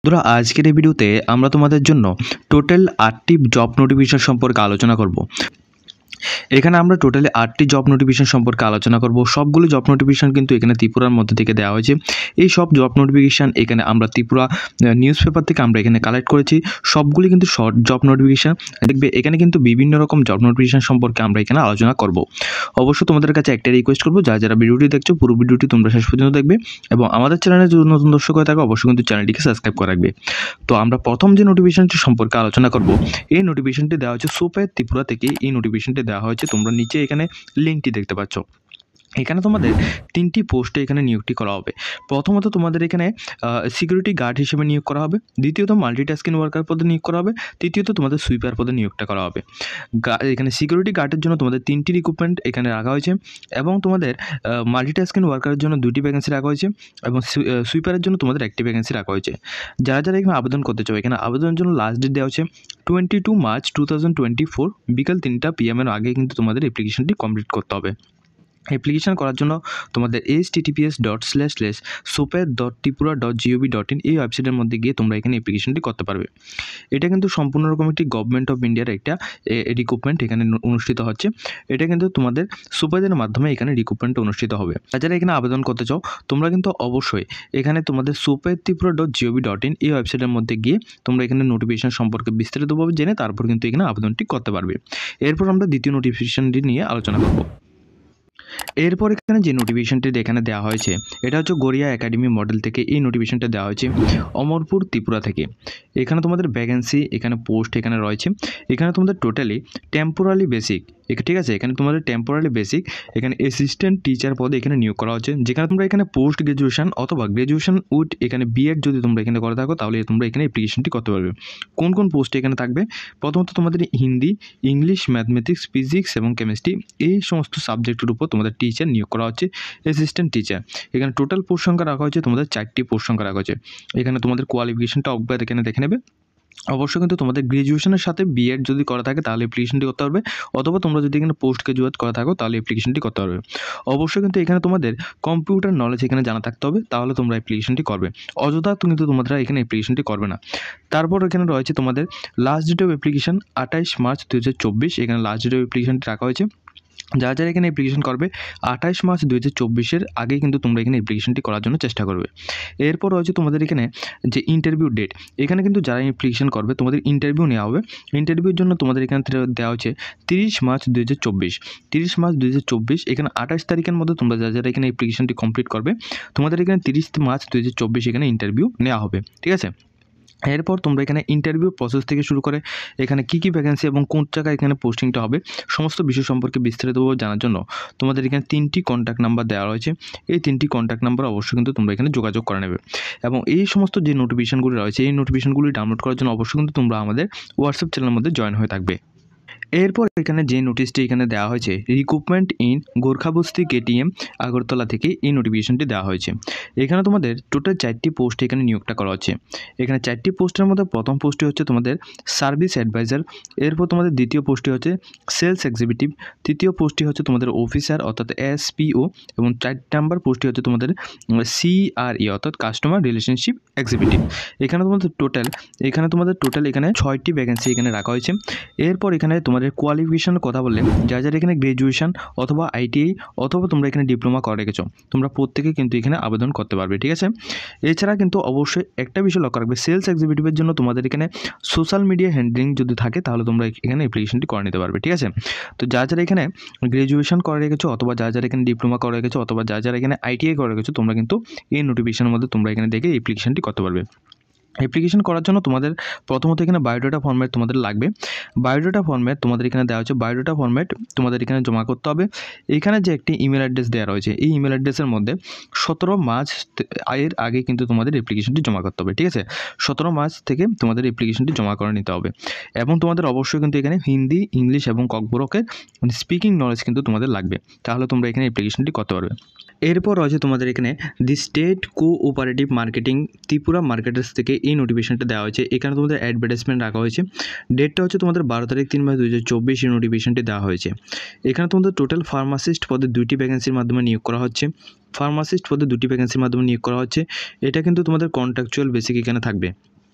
বন্ধুরা, আজকের এই ভিডিওতে আমরা তোমাদের জন্য টোটাল 8টি জব নোটিফিকেশন সম্পর্কে আলোচনা করব। এখানে আমরা টোটালি 8টি জব নোটিফিকেশন সম্পর্কে আলোচনা করব। সবগুলো জব নোটিফিকেশন কিন্তু এখানে ত্রিপুরার মধ্যে থেকে দেওয়া হয়েছে। এই সব জব নোটিফিকেশন এখানে আমরা ত্রিপুরা নিউজ পেপার থেকে আমরা এখানে কালেক্ট করেছি। সবগুলি কিন্তু শর্ট জব নোটিফিকেশন। দেখবে এখানে কিন্তু বিভিন্ন রকম জব নোটিফিকেশন সম্পর্কে আমরা এখানে আলোচনা করব। অবশ্য তোমাদের কাছে একটা রিকোয়েস্ট করবো, যারা ভিডিওটি দেখছো পুরো ভিডিওটি তোমরা শেষ পর্যন্ত দেখবে এবং আমাদের চ্যানেলে যদি নতুন দর্শক হয়ে থাকো অবশ্যই কিন্তু চ্যানেলটিকে সাবস্ক্রাইব করে রাখবে। তো আমরা প্রথম যে নোটিফিকেশনটি সম্পর্কে আলোচনা করব, এই নোটিফিকেশনটি দেওয়া হচ্ছে সোপের ত্রিপুরা থেকে। এই নোটিফিকেশনটি দেওয়া হয়েছে, তোমরা নিচে এখানে লিঙ্কটি দেখতে পাচ্ছ। এখানে তোমাদের 3টি পোস্টে এখানে নিয়োগটি করা হবে। প্রথমত তোমাদের এখানে সিকিউরিটি গার্ড হিসেবে নিয়োগ করা হবে, দ্বিতীয়ত মাল্টিটাস্কিং ওয়ার্কার পদে নিয়োগ করা হবে, তৃতীয়ত তোমাদের সুইপার পদে নিয়োগটা করা হবে। এখানে সিকিউরিটি গার্ডের জন্য তোমাদের 3টি রিক্রুটমেন্ট এখানে রাখা হয়েছে এবং তোমাদের মাল্টিটাস্কিং ওয়ার্কারের জন্য 2টি ভ্যাকেন্সি রাখা হয়েছে এবং সুইপারের জন্য তোমাদের 1টি ভ্যাকেন্সি রাখা হয়েছে। যারা এখানে আবেদন করতে চাও, এখানে আবেদনের জন্য লাস্ট ডেট দেওয়া হচ্ছে 22 মার্চ 2024 বিকাল 3টা PM এর আগে কিন্তু তোমাদের অ্যাপ্লিকেশনটি কমপ্লিট করতে হবে। অ্যাপ্লিকেশন করার জন্য তোমাদের https://sope.tripura.gov.in এই ওয়েবসাইটের মধ্যে গিয়ে তোমরা এখানে অ্যাপ্লিকেশনটি করতে পারবে। এটা কিন্তু সম্পূর্ণ রকম একটি গভর্নমেন্ট অফ ইন্ডিয়ার একটা রিক্রুটমেন্ট এখানে অনুষ্ঠিত হচ্ছে। এটা কিন্তু তোমাদের সুপারদের মাধ্যমে এখানে রিক্রুটমেন্ট অনুষ্ঠিত হবে। যারা এখানে আবেদন করতে চাও তোমরা কিন্তু অবশ্যই এখানে তোমাদের sope.tripura.gov.in এই ওয়েবসাইটের মধ্যে গিয়ে তোমরা এখানে নোটিফিকেশন সম্পর্কে বিস্তারিতভাবে জেনে তারপর কিন্তু এখানে আবেদনটি করতে পারবে। এরপর আমরা দ্বিতীয় নোটিফিকেশনটি নিয়ে আলোচনা করব। এরপর এখানে যে নোটিফিকেশনটি এখানে দেওয়া হয়েছে এটা হচ্ছে গড়িয়া একাডেমি মডেল থেকে। এই নোটিফিকেশনটা দেওয়া হয়েছে অমরপুর ত্রিপুরা থেকে। এখানে তোমাদের ভ্যাকেন্সি এখানে পোস্ট এখানে রয়েছে। এখানে তোমাদের টোটালি টেম্পোরারি বেসিক, ঠিক আছে, এখানে তোমাদের টেম্পোরারি বেসিক এখানে অ্যাসিস্ট্যান্ট টিচার পদে এখানে নিয়োগ করা হচ্ছে। যেখানে তোমরা এখানে পোস্ট গ্রাজুয়েশন অথবা গ্রাজুয়েশন উইথ এখানে বিএড যদি তোমরা এখানে করে থাকো তাহলে তোমরা এখানে অ্যাপ্লিকেশনটি করতে পারবে। কোন কোন পোস্টে এখানে থাকবে? প্রথমত তোমাদের হিন্দি, ইংলিশ, ম্যাথমেটিক্স, ফিজিক্স এবং কেমিস্ট্রি এই সমস্ত সাবজেক্টের উপর তোমাদের টিচার নিয়োগ করা হচ্ছে, অ্যাসিস্ট্যান্ট টিচার। এখানে টোটাল পোস্ট সংখ্যা রাখা হয়েছে তোমাদের 4টি পোস্ট সংখ্যা রাখা হয়েছে। এখানে তোমাদের কোয়ালিফিকেশনটা একবার এখানে দেখে নেবে। অবশ্যই কিন্তু তোমাদের গ্রাজুয়েশনের সাথে বিএড যদি করা থাকে তাহলে অ্যাপ্লিকেশনটি করতে পারবে, অথবা তোমরা যদি এখানে পোস্ট গ্রাজুয়েট করা থাকো তাহলে অ্যাপ্লিকেশনটি করতে পারবে। অবশ্যই কিন্তু এখানে তোমাদের কম্পিউটার নলেজ এখানে জানা থাকতে হবে, তাহলে তোমরা অ্যাপ্লিকেশনটি করবে। অযথা কিন্তু তোমরা এখানে অ্যাপ্লিকেশনটি করবে না। তারপর এখানে রয়েছে তোমাদের last date of application 28 March 2024। এখানে লাস্ট ডেট অফ অ্যাপ্লিকেশনটি রাখা হয়েছে। যারা এখানে অ্যাপ্লিকেশন করবে 28 মার্চ 2024 আগে কিন্তু তোমরা এখানে অ্যাপ্লিকেশনটি করার জন্য চেষ্টা করবে। এরপর রয়েছে তোমাদের এখানে যে ইন্টারভিউ ডেট। এখানে কিন্তু যারা অ্যাপ্লিকেশন করবে তোমাদের ইন্টারভিউ নেওয়া হবে। ইন্টারভিউর জন্য তোমাদের এখানে দেওয়া হচ্ছে 30 মার্চ 2024। 30 মার্চ 2024 এখানে 28 তারিখের মধ্যে তোমরা যারা এখানে অ্যাপ্লিকেশনটি কমপ্লিট করবে তোমাদের এখানে 30 মার্চ 2024 এখানে ইন্টারভিউ নেওয়া হবে, ঠিক আছে। এরপর তোমরা এখানে ইন্টারভিউ প্রসেস থেকে শুরু করে এখানে কী কী ভ্যাকেন্সি এবং কোন জায়গায় এখানে পোস্টিংটা হবে সমস্ত বিষয় সম্পর্কে বিস্তারিতভাবে জানার জন্য তোমাদের এখানে 3টি কন্ট্যাক্ট নাম্বার দেওয়া রয়েছে। এই 3টি কন্ট্যাক্ট নাম্বার অবশ্যই কিন্তু তোমরা এখানে যোগাযোগ করে নেবে এবং এই সমস্ত যে নোটিফিকেশনগুলি রয়েছে এই নোটিফিকেশনগুলি ডাউনলোড করার জন্য অবশ্যই কিন্তু তোমরা আমাদের হোয়াটসঅ্যাপ চ্যানেলের মধ্যে জয়েন হয়ে থাকবে। এরপর এখানে যে নোটিশটি এখানে দেওয়া হয়েছে recruitment in Gorkhabasti KTM Agartala থেকে এই নোটিফিকেশনটি দেওয়া হয়েছে। এখানে তোমাদের টোটাল 4টি পোস্ট এখানে নিয়োগটা করা হচ্ছে। এখানে 4টি পোস্টের মধ্যে প্রথম পোস্টটি হচ্ছে তোমাদের সার্ভিস অ্যাডভাইজার, এরপর তোমাদের দ্বিতীয় পোস্টটি হচ্ছে সেলস এক্সিকিউটিভ, তৃতীয় পোস্টটি হচ্ছে তোমাদের অফিসার অর্থাৎ SPO এবং 4 নাম্বার পোস্টটি হচ্ছে তোমাদের CRE অর্থাৎ কাস্টমার রিলেশনশিপ এক্সিকিউটিভ। এখানে তোমাদের টোটাল এখানে 6টি ভ্যাকেন্সি এখানে রাখা হয়েছে। এরপর এখানে তোমাদের কোয়ালিফিকেশনের কথা বললে যারা এখানে গ্রাজুয়েশন অথবা ITI অথবা তোমরা এখানে ডিপ্লোমা করে রেখেছো তোমরা প্রত্যেকে কিন্তু এখানে আবেদন করতে পারবে, ঠিক আছে। এছাড়া কিন্তু অবশ্যই একটা বিষয় লক্ষ্য রাখবে, সেলস এক্সিকিউটিভের জন্য তোমাদের এখানে সোশ্যাল মিডিয়া হ্যান্ডলিং যদি থাকে তাহলে তোমরা এখানে অ্যাপ্লিকেশনটি করে নিতে পারবে, ঠিক আছে। তো যারা এখানে গ্রাজুয়েশন করে রেখেছো অথবা যারা এখানে ডিপ্লোমা করে রেখেছো অথবা যারা এখানে ITI করে রেখেছো তোমরা কিন্তু এই নোটিফিকেশনের মধ্যে তোমরা এখানে দেখে অ্যাপ্লিকেশনটি করতে পারবে। অ্যাপ্লিকেশন করার জন্য তোমাদের প্রথমত এখানে বায়োডাটা ফরম্যাট তোমাদের লাগবে। বায়োডাটা ফরম্যাট তোমাদের এখানে দেওয়া হচ্ছে, বায়োডাটা ফরম্যাট তোমাদের এখানে জমা করতে হবে। এখানে যে একটি ইমেল অ্যাড্রেস দেওয়া রয়েছে এই ইমেল অ্যাড্রেসের মধ্যে 17 মার্চ এর আগে কিন্তু তোমাদের অ্যাপ্লিকেশনটি জমা করতে হবে, ঠিক আছে। 17 মার্চ থেকে তোমাদের অ্যাপ্লিকেশনটি জমা করে নিতে হবে এবং তোমাদের অবশ্যই কিন্তু এখানে হিন্দি, ইংলিশ এবং ককবরকের স্পিকিং নলেজ কিন্তু তোমাদের লাগবে, তাহলে তোমরা এখানে অ্যাপ্লিকেশনটি করতে পারবে। এরপর রয়েছে তোমাদের এখানে the state cooperative marketing Tripura marketers থেকে এই নোটিফিকেশনটা দেওয়া হয়েছে। এখানে তোমাদের অ্যাডভার্টাইজমেন্ট রাখা হয়েছে। ডেটটা হচ্ছে তোমাদের 12 তারিখ 3 মাস 2024 এই নোটিফিকেশনটি দেওয়া হয়েছে। এখানে তোমাদের টোটাল ফার্মাসিস্ট পদে 2টি ভ্যাকেন্সির মাধ্যমে নিয়োগ করা হচ্ছে। ফার্মাসিস্ট পদে 2টি ভ্যাকেন্সির মাধ্যমে নিয়োগ করা হচ্ছে। এটা কিন্তু তোমাদের কন্ট্রাকচুয়াল বেসিক এখানে থাকবে।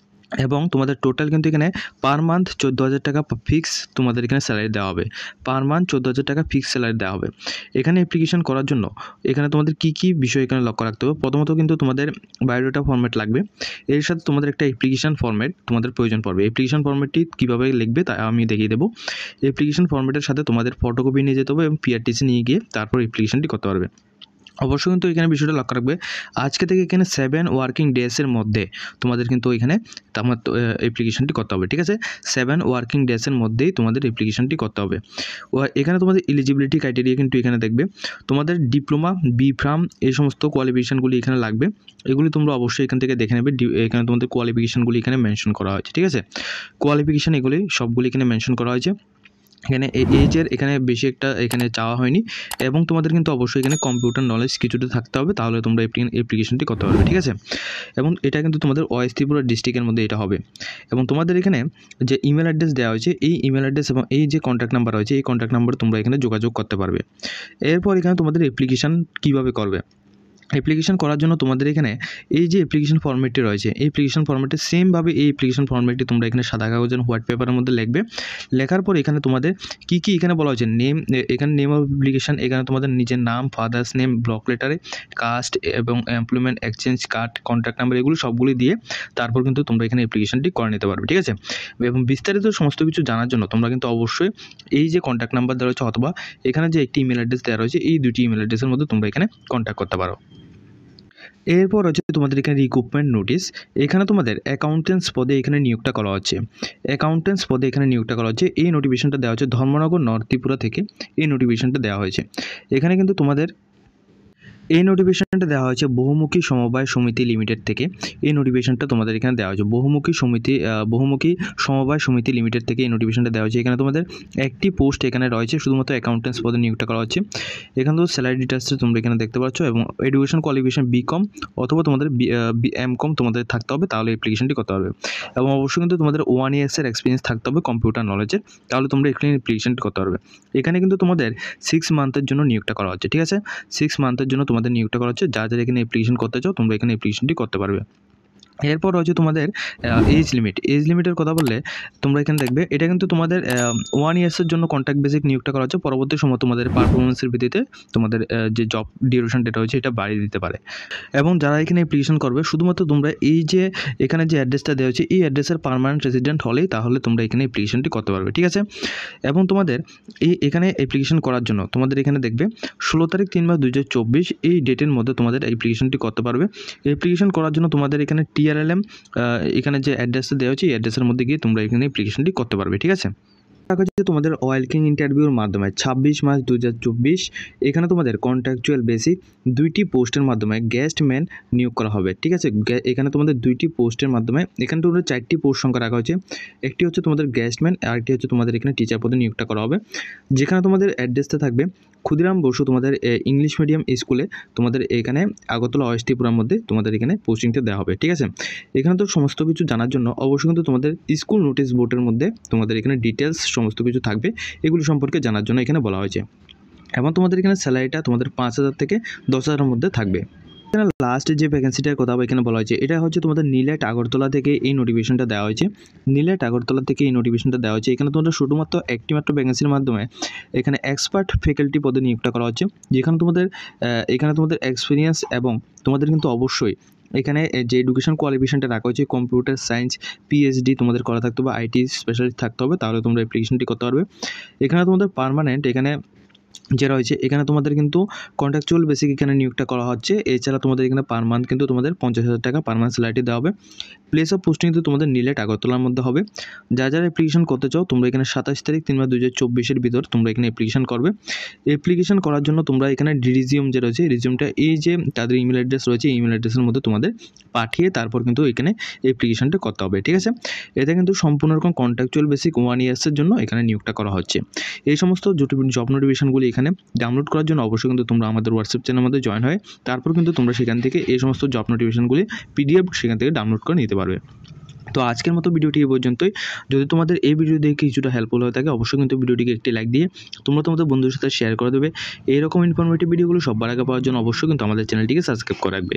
এবং তোমাদের টোটাল কিন্তু এখানে পার মান্থ 14,000 টাকা ফিক্স তোমাদের এখানে স্যালারি দেওয়া হবে। পার মান্থ 14,000 টাকা ফিক্স স্যালারি দেওয়া হবে। এখানে অ্যাপ্লিকেশন করার জন্য এখানে তোমাদের কী বিষয় এখানে লক্ষ্য রাখতে হবে। প্রথমত কিন্তু তোমাদের বায়োডাটা ফরম্যাট লাগবে। এর সাথে তোমাদের একটা অ্যাপ্লিকেশন ফরম্যাট তোমাদের প্রয়োজন পড়বে। অ্যাপ্লিকেশন ফরম্যাটটি কীভাবে লিখবে তা আমি দেখিয়ে দেবো। অ্যাপ্লিকেশন ফরম্যাটের সাথে তোমাদের ফটোকপি নিয়ে যেতে হবে এবং পিআরটিসি নিয়ে গিয়ে তারপর অ্যাপ্লিকেশনটি করতে পারবে। অবশ্যই কিন্তু এখানে বিষয়টা লক্ষ্য রাখবে, আজকে থেকে এখানে 7 ওয়ার্কিং ডেজের মধ্যে তোমাদের কিন্তু এখানে তোমার অ্যাপ্লিকেশনটি করতে হবে। ঠিক আছে, 7 ওয়ার্কিং ডেজের মধ্যেই তোমাদের অ্যাপ্লিকেশনটি করতে হবে। এখানে তোমাদের এলিজিবিলিটি ক্রাইটেরিয়া কিন্তু এখানে দেখবে তোমাদের ডিপ্লোমা, বি.ফার্ম এই সমস্ত কোয়ালিফিকেশানগুলি এখানে লাগবে। এগুলি তোমরা অবশ্যই এখান থেকে দেখে নেবে। এখানে তোমাদের কোয়ালিফিকেশানগুলি এখানে মেনশন করা হয়েছে। ঠিক আছে, কোয়ালিফিকেশান এগুলি সবগুলি এখানে মেনশন করা হয়েছে। এখানে এজের এখানে বেশি একটা এখানে চাওয়া হয়নি এবং তোমাদের কিন্তু অবশ্যই এখানে কম্পিউটার নলেজ কিছুটা থাকতে হবে, তাহলে তোমরা অ্যাপ্লিকেশনটি করতে পারবে। ঠিক আছে, এবং এটা কিন্তু তোমাদের ওয়েস্ট ত্রিপুরা ডিস্ট্রিক্টের মধ্যে এটা হবে। এবং তোমাদের এখানে যে ইমেল অ্যাড্রেস দেওয়া হয়েছে, এই ইমেল অ্যাড্রেস এবং এই যে কন্ট্যাক্ট নাম্বার রয়েছে, এই কন্ট্যাক্ট নাম্বারে তোমরা এখানে যোগাযোগ করতে পারবে। এরপর এখানে তোমাদের অ্যাপ্লিকেশান কীভাবে করবে। অ্যাপ্লিকেশন করার জন্য তোমাদের এখানে এই যে অ্যাপ্লিকেশন ফরম্যাটটি রয়েছে, এই অ্যাপ্লিকেশন ফরম্যাটে সেমভাবে এই অ্যাপ্লিকেশন ফরম্যাটটি তোমরা এখানে সাদা কাগজের হোয়াইট পেপারের মধ্যে লিখবে। লেখার পর এখানে তোমাদের কী এখানে বলা হয়েছে নেম, এখানে নেম অফ অ্যাপ্লিকেশন, এখানে তোমাদের নিজের নাম, ফাদার্স নেম, ব্লক লেটারে, কাস্ট এবং employment exchange card, contact number এগুলো সবগুলি দিয়ে তারপর কিন্তু তোমরা এখানে অ্যাপ্লিকেশনটি করে নিতে পারবে। ঠিক আছে, এবং বিস্তারিত সমস্ত কিছু জানার জন্য তোমরা কিন্তু অবশ্যই এই যে কন্ট্যাক্ট নাম্বার দেওয়া রয়েছে অথবা এখানে যে একটি ইমেল অ্যাড্রেস দেওয়া রয়েছে, এই দুটি ইমেল অ্যাড্রেসের মধ্যে তোমরা এখানে কন্ট্যাক্ট করতে পারো। এরপর হচ্ছে তোমাদের এখানে রিক্রুটমেন্ট নোটিশ। এখানে তোমাদের অ্যাকাউন্টেন্টস পদে এখানে নিয়োগটা করা হচ্ছে। অ্যাকাউন্টেন্টস পদে এখানে নিয়োগটা করা হচ্ছে। এই নোটিফিকেশনটা দেওয়া হচ্ছে ধর্মনগর নর্থ ত্রিপুরা থেকে এই নোটিফিকেশনটা দেওয়া হয়েছে। এখানে কিন্তু তোমাদের এই নোটিফিকেশনটা দেওয়া হয়েছে বহুমুখী সমবায় সমিতি লিমিটেড থেকে। এই নোটিফিকেশনটা তোমাদের এখানে দেওয়া হয়েছে বহুমুখী সমবায় সমিতি লিমিটেড থেকে এই নোটিফিকেশনটা দেওয়া হয়েছে। এখানে তোমাদের একটি পোস্ট এখানে রয়েছে, শুধুমাত্র অ্যাকাউন্টেন্টস পদে নিয়োগটা করা হচ্ছে। এখানে তো স্যালারি ডিটেলসটা তোমরা এখানে দেখতে পাচ্ছ এবং এডুকেশন কোয়ালিফিকেশন বিকম অথবা তোমাদের এমকম তোমাদের থাকতে হবে, তাহলে অ্যাপ্লিকেশনটি করতে হবে। এবং অবশ্যই কিন্তু তোমাদের 1 ইয়ার্সের এক্সপিরিয়েন্স থাকতে হবে কম্পিউটার নলেজের, তাহলে তোমরা এখানে অ্যাপ্লিকেশনটি করতে পারবে। এখানে কিন্তু তোমাদের 6 মান্থের জন্য নিয়োগটা করা হচ্ছে। ঠিক আছে, 6 মান্থের জন্য তোমাদের নিয়োগটা করা হচ্ছে। যারা এখানে অ্যাপ্লিকেশন করতে চাও তোমরা এখানে অ্যাপ্লিকেশনটি করতে পারবে। এরপর হচ্ছে তোমাদের এজ লিমিটের কথা বললে তোমরা এখানে দেখবে এটা কিন্তু তোমাদের 1 ইয়ার্সের জন্য কন্ট্রাক্ট বেসিক নিয়োগটা করা হচ্ছে। পরবর্তী সময় তোমাদের পারফরমেন্সের ভিত্তিতে তোমাদের যে জব ডিউরেশন ডেটা রয়েছে এটা বাড়িয়ে দিতে পারে। এবং যারা এখানে অ্যাপ্লিকেশন করবে শুধুমাত্র তোমরা এই যে এখানে যে অ্যাড্রেসটা দেওয়া হয়েছে এই অ্যাড্রেসের পার্মানেন্ট রেসিডেন্ট হলেই তাহলে তোমরা এখানে অ্যাপ্লিকেশনটি করতে পারবে। ঠিক আছে, এবং তোমাদের এখানে অ্যাপ্লিকেশন করার জন্য তোমাদের এখানে দেখবে 16 তারিখ 3 মাস 2024 এই ডেটের মধ্যে তোমাদের অ্যাপ্লিকেশনটি করতে পারবে। অ্যাপ্লিকেশন করার জন্য তোমাদের এখানে TRLM এখানে যে অ্যাড্রেসটা দেওয়া হচ্ছে এই অ্যাড্রেসের মধ্যে গিয়ে তোমরা এখানে অ্যাপ্লিকেশনটি করতে পারবে। ঠিক আছে, তোমাদের ওয়েলকাম ইন্টারভিউর মাধ্যমে 26 মার্চ 2024 এখানে তোমাদের কন্ট্রাকচুয়াল বেসিক 2টি পোস্টের মাধ্যমে গেস্ট ম্যান নিয়োগ করা হবে। ঠিক আছে, এখানে তোমাদের 2টি পোস্টের মাধ্যমে এখানে তোমাদের 4টি পোস্ট সংখ্যা রাখা হয়েছে। একটি হচ্ছে তোমাদের গেস্ট ম্যান আর একটি হচ্ছে তোমাদের এখানে টিচার পদে নিয়োগটা করা হবে। যেখানে তোমাদের অ্যাড্রেসটা থাকবে ক্ষুদিরাম বসু তোমাদের ইংলিশ মিডিয়াম স্কুলে তোমাদের এখানে আগরতলা ওয়েস্ট ত্রিপুরার মধ্যে তোমাদের এখানে পোস্টিংটা দেওয়া হবে। ঠিক আছে, এখানে তো সমস্ত কিছু জানার জন্য অবশ্যই কিন্তু তোমাদের স্কুল নোটিশ বোর্ডের মধ্যে তোমাদের এখানে ডিটেলস সমস্ত কিছু থাকবে, এগুলি সম্পর্কে জানার জন্য এখানে বলা হয়েছে। এবং তোমাদের এখানে স্যালারিটা তোমাদের 5,000 থেকে 10,000-এর মধ্যে থাকবে। এখানে লাস্ট যে ভ্যাকেন্সিটার কথা এখানে বলা হয়েছে এটা হচ্ছে তোমাদের নিলেট আগরতলা থেকে এই নোটিফিকেশনটা দেওয়া হয়েছে। নিলেট আগরতলা থেকে এই নোটিফিকেশনটা দেওয়া হয়েছে। এখানে তোমাদের শুধুমাত্র একটি মাত্র ভ্যাকেন্সির মাধ্যমে এখানে এক্সপার্ট ফ্যাকাল্টি পদে নিয়োগটা করা হচ্ছে। যেখানে তোমাদের এক্সপিরিয়েন্স এবং তোমাদের কিন্তু অবশ্যই এখানে যে এডুকেশন কোয়ালিফিকেশনটা রাখা হয়েছে কম্পিউটার সায়েন্স PhD তোমাদের করা থাকতে হবে, IT স্পেশালিস্ট থাকতে হবে, তাহলে তোমরা অ্যাপ্লিকেশনটি করতে পারবে। এখানে তোমাদের পার্মানেন্ট এখানে যে রয়েছে এখানে তোমাদের কিন্তু কন্ট্রাকচুয়াল বেসিক এখানে নিয়োগটা করা হচ্ছে। এছাড়া তোমাদের এখানে পার মান্থ কিন্তু তোমাদের 50,000 টাকা পার মান্থ স্যালারি দেওয়া হবে। প্লেস অফ পোস্টিং কিন্তু তোমাদের নিলেট আগরতলার মধ্যে হবে। যারা অ্যাপ্লিকেশন করতে চাও তোমরা এখানে 27 তারিখ 3 মাস 2024 ভিতর তোমরা এখানে অ্যাপ্লিকেশন করবে। অ্যাপ্লিকেশন করার জন্য তোমরা এখানে রিজিউম যে রয়েছে রিজিউমটা এই যে তাদের ইমেল অ্যাড্রেস রয়েছে ইমেল অ্যাড্রেসের মধ্যে তোমাদের পাঠিয়ে তারপর কিন্তু এখানে অ্যাপ্লিকেশনটা করতে হবে। ঠিক আছে, এটা কিন্তু সম্পূর্ণ রকম কন্ট্রাকচুয়াল বেসিক 1 ইয়ার্সের জন্য এখানে নিয়োগটা করা হচ্ছে। এই সমস্ত জব নোটিফিকেশনগুলি এখানে ডাউনলোড করার জন্য অবশ্যই কিন্তু তোমরা আমাদের হোয়াটসঅ্যাপ চ্যানেলের মধ্যে জয়েন হয়, তারপর কিন্তু তোমরা সেখান থেকে এই সমস্ত জব নোটিফিকেশনগুলি PDF সেখান থেকে ডাউনলোড করে নিতে পারবে। তো আজকের মতো ভিডিওটি এই পর্যন্তই। যদি তোমাদের এই ভিডিও দেখে কিছুটা হেল্পফুল হয়ে থাকে অবশ্যই কিন্তু ভিডিওটিকে একটি লাইক দিয়ে তোমরা তোমাদের বন্ধুদের সাথে শেয়ার করে দেবে। এইরকম ইনফরমেটিভ ভিডিওগুলো সবার আগে পাওয়ার জন্য অবশ্যই কিন্তু আমাদের চ্যানেলটিকে সাবস্ক্রাইব করে রাখবে।